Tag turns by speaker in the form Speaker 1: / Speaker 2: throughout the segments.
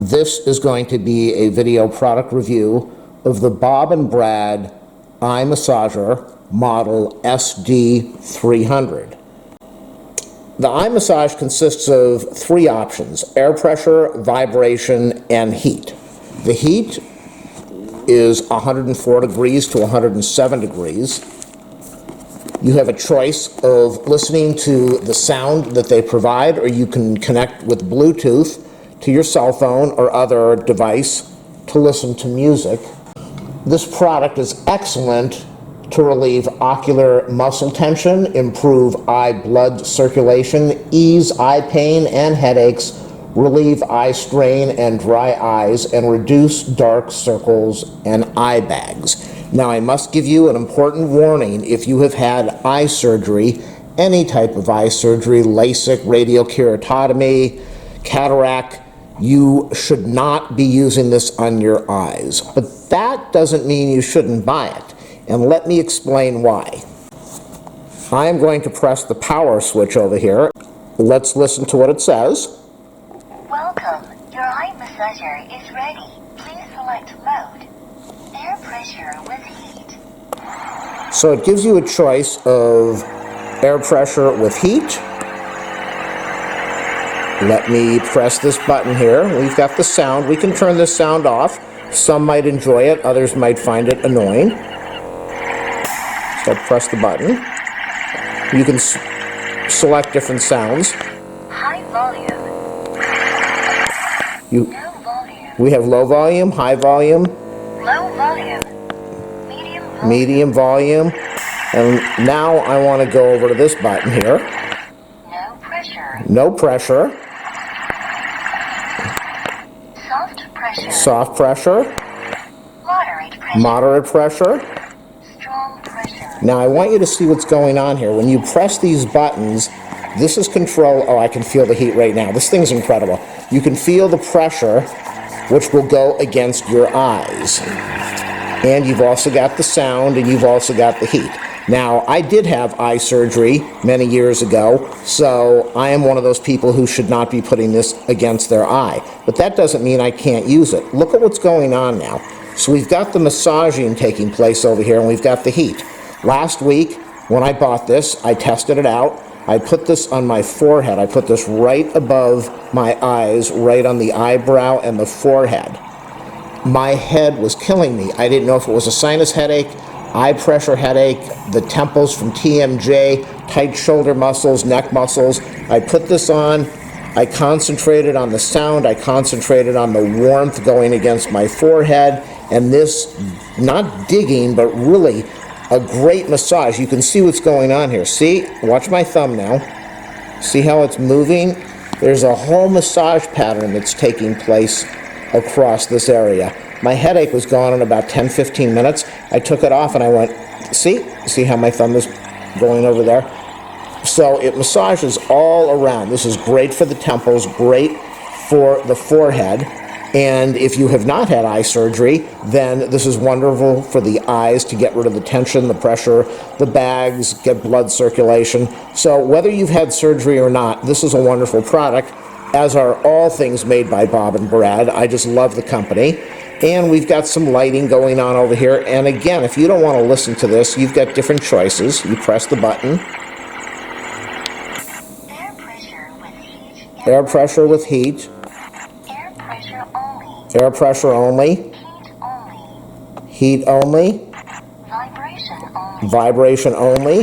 Speaker 1: This is going to be a video product review of the Bob & Brad Eye Massager Model SD300. The eye massage consists of three options: air pressure, vibration, and heat. The heat is 104 degrees to 107 degrees. You have a choice of listening to the sound that they provide, or you can connect with Bluetooth to your cell phone or other device to listen to music. This product is excellent to relieve ocular muscle tension, improve eye blood circulation, ease eye pain and headaches, relieve eye strain and dry eyes, and reduce dark circles and eye bags. Now, I must give you an important warning. If you have had eye surgery, any type of eye surgery, LASIK, radial keratotomy, cataract, you should not be using this on your eyes. But that doesn't mean you shouldn't buy it. And let me explain why. I am going to press the power switch over here. Let's listen to what it says.
Speaker 2: Welcome. Your eye massager is ready. Please select mode. Air pressure with heat.
Speaker 1: So it gives you a choice of air pressure with heat. Let me press this button here. We've got the sound. We can turn this sound off. Some might enjoy it, others might find it annoying. So press the button. You can select different sounds.
Speaker 2: High volume. Low volume.
Speaker 1: We have low volume, high volume,
Speaker 2: Low volume.
Speaker 1: medium volume. And now I want to go over to this button here.
Speaker 2: No pressure.
Speaker 1: No pressure.
Speaker 2: Soft pressure.
Speaker 1: Soft pressure.
Speaker 2: Moderate pressure.
Speaker 1: Moderate pressure.
Speaker 2: Strong pressure.
Speaker 1: Now I want you to see what's going on here. When you press these buttons, this is control. Oh, I can feel the heat right now. This thing's incredible. You can feel the pressure, which will go against your eyes. And you've also got the sound, and you've also got the heat. Now, I did have eye surgery many years ago, so I am one of those people who should not be putting this against their eye. But that doesn't mean I can't use it. Look at what's going on now. So we've got the massaging taking place over here, and we've got the heat. Last week, when I bought this, I tested it out. I put this on my forehead. I put this right above my eyes, right on the eyebrow and the forehead. My head was killing me. I didn't know if it was a sinus headache, eye pressure headache, the temples from TMJ, tight shoulder muscles, neck muscles. I put this on. I concentrated on the sound. I concentrated on the warmth going against my forehead. And this, not digging, but really a great massage. You can see what's going on here. See? Watch my thumb now. See how it's moving? There's a whole massage pattern that's taking place across this area. My headache was gone in about 10-15 minutes. I took it off and I went, see how my thumb is going over there? So it massages all around. This is great for the temples, great for the forehead. And if you have not had eye surgery, then this is wonderful for the eyes to get rid of the tension, the pressure, the bags, get blood circulation. So whether you've had surgery or not, this is a wonderful product, as are all things made by Bob & Brad. I just love the company. And we've got some lighting going on over here. And again, if you don't want to listen to this, you've got different choices. You press the button.
Speaker 2: Air pressure with heat.
Speaker 1: Air pressure with heat.
Speaker 2: Air pressure only.
Speaker 1: Air pressure only.
Speaker 2: Heat only.
Speaker 1: Heat only.
Speaker 2: Vibration only.
Speaker 1: Vibration only.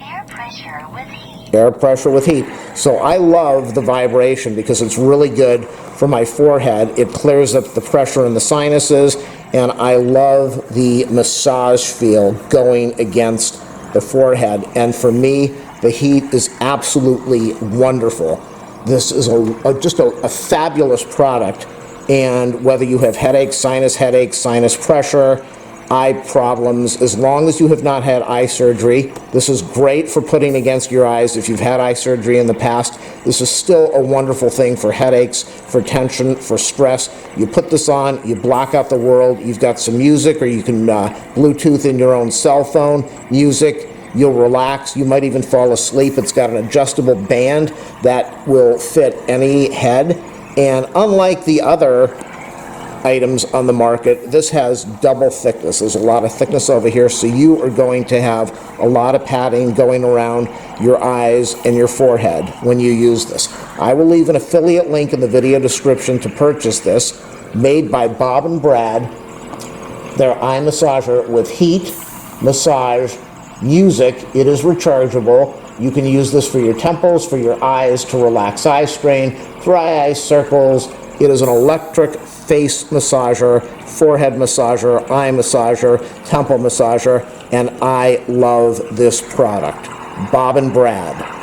Speaker 2: Air pressure with heat.
Speaker 1: Air pressure with heat. So I love the vibration because it's really good for my forehead. It clears up the pressure in the sinuses, and I love the massage feel going against the forehead. And for me, the heat is absolutely wonderful. This is just a fabulous product. And whether you have headaches, sinus pressure, eye problems, as long as you have not had eye surgery, this is great for putting against your eyes. If you've had eye surgery in the past, this is still a wonderful thing for headaches, for tension, for stress. You put this on, you block out the world, you've got some music, or you can Bluetooth in your own cell phone, music. You'll relax. You might even fall asleep. It's got an adjustable band that will fit any head. And unlike the other items on the market, this has double thickness. There's a lot of thickness over here, so you are going to have a lot of padding going around your eyes and your forehead when you use this. I will leave an affiliate link in the video description to purchase this, made by Bob and Brad. Their eye massager with heat, massage, music. It is rechargeable. You can use this for your temples, for your eyes, to relax eye strain, dry eye circles. It is an electric face massager, forehead massager, eye massager, temple massager, and I love this product. Bob and Brad.